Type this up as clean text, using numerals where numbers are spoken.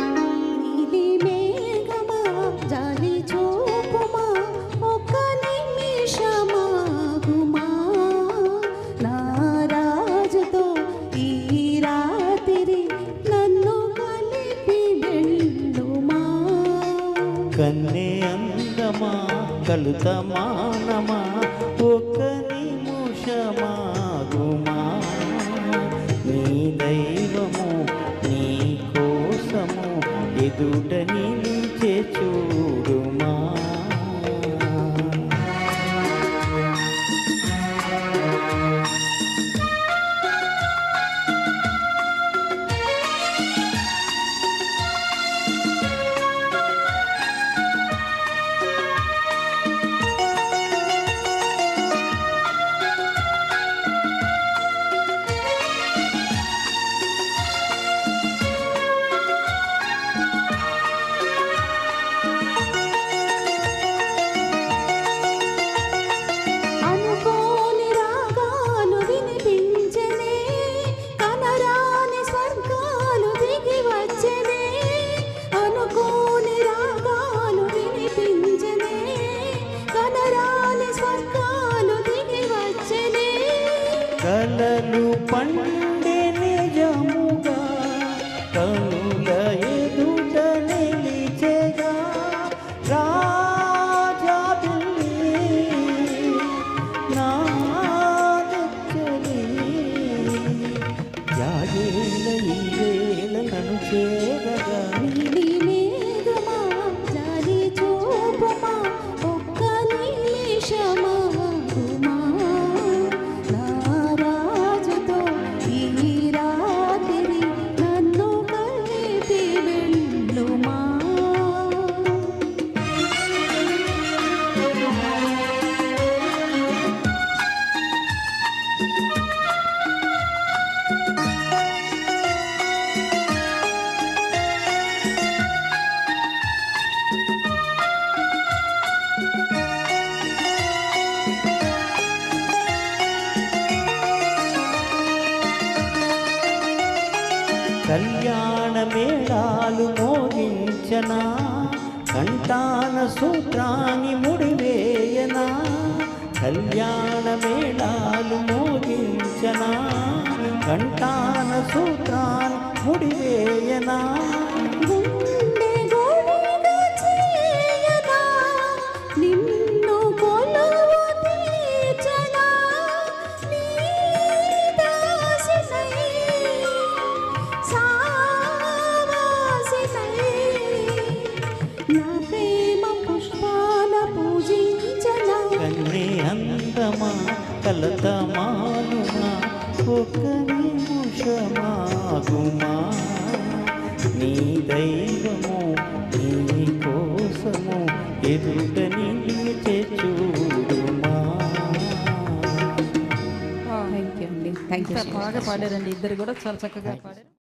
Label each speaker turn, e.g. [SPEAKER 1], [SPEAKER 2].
[SPEAKER 1] నీలి మేఘమా జాలి చూపుమా ఒక్క నిమిషమాగుమా నా రాజుతో ఈ రాత్రి నన్ను కలిపి వెళ్ళుమా
[SPEAKER 2] కన్నే అందమా కలుత మానమా ఒక్క నిమిషమాగుమా నీ దైవము నీ కోసము ఎదుట నిలిచే చూడుమా కలలు పండే నిజముగా కనుల ఎదుట నిలిచెగా రాజా నాదచ్చలి యాగేల ఈ వేళ నన్ను చేరగా
[SPEAKER 1] నీలి మేఘమా జాలి చూపుమా ఒక్క నిమిషమాగుమా నా రాజుతో ఈ రాత్రి నన్ను కలిపి వెళ్ళుమా
[SPEAKER 2] కళ్యాణ మేళాలు మోగించనా కంటాన సూత్రాన్ని ముడివేయనా కళ్యాణ మేళాలు మోగించనా కంటాన సూత్రాన్ని ముడివేయనా
[SPEAKER 1] గుండె గోడగా చేయనా నిన్ను కొలువు తీర్చనా నీ దాసినై సావాసినై నా ప్రేమ పుష్పాల పూజించనా
[SPEAKER 2] కన్నే అందమా కలత మానుమా ఒక నిమిషమాగుమా నీ దైవము నీ కోసము ఎదుట నిలిచే చూడుమా.
[SPEAKER 1] థ్యాంక్ యూ అండి థ్యాంక్ యూ
[SPEAKER 3] బాగా పాడారండి, ఇద్దరు కూడా చాలా చక్కగా పాడారు.